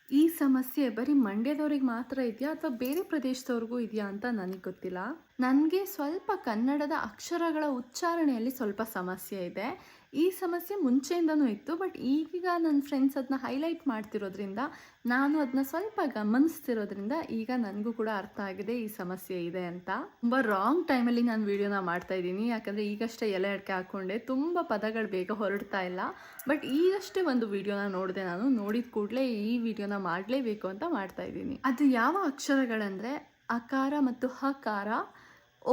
ಈ ಸಮಸ್ಯೆ ಬರೀ ಮಂಡ್ಯದವ್ರಿಗೆ ಮಾತ್ರ ಇದೆಯಾ ಅಥವಾ ಬೇರೆ ಪ್ರದೇಶದವ್ರಿಗೂ ಇದೆಯಾ ಅಂತ ನನಗೆ ಗೊತ್ತಿಲ್ಲ. ನನಗೆ ಸ್ವಲ್ಪ ಕನ್ನಡದ ಅಕ್ಷರಗಳ ಉಚ್ಚಾರಣೆಯಲ್ಲಿ ಸ್ವಲ್ಪ ಸಮಸ್ಯೆ ಇದೆ. ಈ ಸಮಸ್ಯೆ ಮುಂಚೆಯಿಂದನೂ ಇತ್ತು. ಬಟ್ ಈಗೀಗ ನನ್ನ ಫ್ರೆಂಡ್ಸ್ ಅದನ್ನ ಹೈಲೈಟ್ ಮಾಡ್ತಿರೋದ್ರಿಂದ, ನಾನು ಅದನ್ನ ಸ್ವಲ್ಪ ಗಮನಿಸ್ತಿರೋದ್ರಿಂದ ಈಗ ನನಗೂ ಕೂಡ ಅರ್ಥ ಆಗಿದೆ ಈ ಸಮಸ್ಯೆ ಇದೆ ಅಂತ. ತುಂಬ ರಾಂಗ್ ಟೈಮಲ್ಲಿ ನಾನು ವೀಡಿಯೋನ ಮಾಡ್ತಾ ಇದ್ದೀನಿ. ಯಾಕಂದರೆ ಈಗಷ್ಟೇ ಎಲೆ ಅಡಿಕೆ ಹಾಕ್ಕೊಂಡೆ. ತುಂಬ ಪದಗಳು ಬೇಗ ಹೊರಡ್ತಾ ಇಲ್ಲ. ಬಟ್ ಈಗಷ್ಟೇ ಒಂದು ವೀಡಿಯೋನ ನೋಡಿದೆ ನಾನು. ನೋಡಿದ ಕೂಡಲೇ ಈ ವಿಡಿಯೋನ ಮಾಡಲೇಬೇಕು ಅಂತ ಮಾಡ್ತಾ ಇದ್ದೀನಿ. ಅದು ಯಾವ ಅಕ್ಷರಗಳಂದರೆ ಅಕಾರ ಮತ್ತು ಹಕಾರ,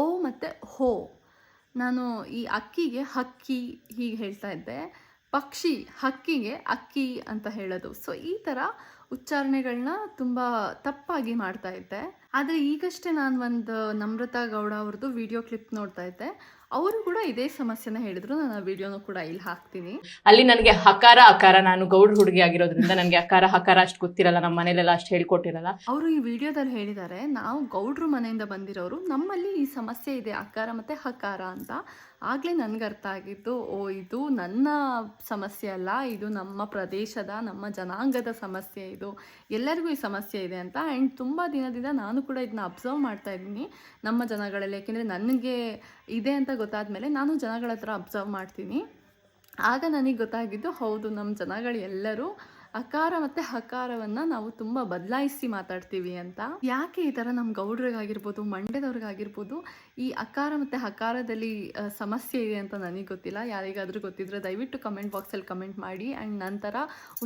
ಓ ಮತ್ತು ಹೋ. ನಾನು ಈ ಅಕ್ಕಿಗೆ ಹಕ್ಕಿ ಹೀಗೆ ಹೇಳ್ತಾ ಇದ್ದೆ. ಪಕ್ಷಿ ಹಕ್ಕಿಗೆ ಅಕ್ಕಿ ಅಂತ ಹೇಳೋದು. ಸೊ ಈ ಥರ ಉಚ್ಚಾರಣೆಗಳನ್ನ ತುಂಬ ತಪ್ಪಾಗಿ ಮಾಡ್ತಾ ಇದ್ದೆ. ಆದರೆ ಈಗಷ್ಟೇ ನಾನು ಒಂದು ನಮ್ರತಾ ಗೌಡ ಅವ್ರದ್ದು ವಿಡಿಯೋ ಕ್ಲಿಪ್ ನೋಡ್ತಾ ಇದ್ದೆ. ಅವರು ಕೂಡ ಇದೇ ಸಮಸ್ಯೆನ ಹೇಳಿದ್ರು. ನಾನು ಆ ವಿಡಿಯೋನು ಕೂಡ ಇಲ್ಲಿ ಹಾಕ್ತೀನಿ. ಅಲ್ಲಿ ನನಗೆ ಹಕಾರ ಅಕಾರ, ನಾನು ಗೌಡ್ರ ಹುಡುಗಿ ಆಗಿರೋದ್ರಿಂದ ನನಗೆ ಅಕಾರ ಹಕಾರ ಅಷ್ಟು ಗೊತ್ತಿರಲ್ಲ, ನಮ್ಮ ಮನೇಲೆಲ್ಲ ಅಷ್ಟು ಹೇಳ್ಕೊಟ್ಟಿರಲ್ಲ. ಅವರು ಈ ವಿಡಿಯೋದಲ್ಲಿ ಹೇಳಿದ್ದಾರೆ, ನಾವು ಗೌಡ್ರ ಮನೆಯಿಂದ ಬಂದಿರೋರು, ನಮ್ಮಲ್ಲಿ ಈ ಸಮಸ್ಯೆ ಇದೆ ಅಕಾರ ಮತ್ತು ಹಕಾರ ಅಂತ. ಆಗಲೇ ನನಗೆ ಅರ್ಥ ಆಗಿದ್ದು, ಓ ಇದು ನನ್ನ ಸಮಸ್ಯೆ ಅಲ್ಲ, ಇದು ನಮ್ಮ ಪ್ರದೇಶದ ನಮ್ಮ ಜನಾಂಗದ ಸಮಸ್ಯೆ, ಇದು ಎಲ್ಲರಿಗೂ ಈ ಸಮಸ್ಯೆ ಇದೆ ಅಂತ. ಆ್ಯಂಡ್ ತುಂಬ ದಿನದಿಂದ ನಾನು ಕೂಡ ಇದನ್ನ ಅಬ್ಸರ್ವ್ ಮಾಡ್ತಾ ಇದ್ದೀನಿ ನಮ್ಮ ಜನಗಳಲ್ಲಿ. ಏಕೆಂದರೆ ನನಗೆ ಇದೆ ಅಂತ ಗೊತ್ತಾದ ಮೇಲೆ ನಾನು ಜನಗಳ ಹತ್ರ ಅಬ್ಸರ್ವ್ ಮಾಡ್ತೀನಿ. ಆಗ ನನಗೆ ಗೊತ್ತಾಗಿದ್ದು, ಹೌದು ನಮ್ಮ ಜನಗಳು ಎಲ್ಲರೂ ಅಕಾರ ಮತ್ತು ಹಕಾರವನ್ನು ನಾವು ತುಂಬ ಬದಲಾಯಿಸಿ ಮಾತಾಡ್ತೀವಿ ಅಂತ. ಯಾಕೆ ಈ ಥರ ನಮ್ಮ ಗೌಡ್ರಿಗಾಗಿರ್ಬೋದು, ಮಂಡ್ಯದವ್ರಿಗಾಗಿರ್ಬೋದು ಈ ಅಕಾರ ಮತ್ತು ಹಕಾರದಲ್ಲಿ ಸಮಸ್ಯೆ ಇದೆ ಅಂತ ನನಗೆ ಗೊತ್ತಿಲ್ಲ. ಯಾರಿಗಾದರೂ ಗೊತ್ತಿದ್ದರೆ ದಯವಿಟ್ಟು ಕಮೆಂಟ್ ಬಾಕ್ಸಲ್ಲಿ ಕಮೆಂಟ್ ಮಾಡಿ. ಆ್ಯಂಡ್ ನಂತರ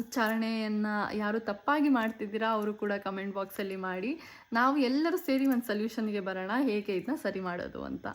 ಉಚ್ಚಾರಣೆಯನ್ನು ಯಾರು ತಪ್ಪಾಗಿ ಮಾಡ್ತಿದ್ದೀರಾ ಅವರು ಕೂಡ ಕಮೆಂಟ್ ಬಾಕ್ಸಲ್ಲಿ ಮಾಡಿ. ನಾವು ಎಲ್ಲರೂ ಸೇರಿ ಒಂದು ಸೊಲ್ಯೂಷನ್ಗೆ ಬರೋಣ, ಹೇಗೆ ಇದನ್ನ ಸರಿ ಮಾಡೋದು ಅಂತ.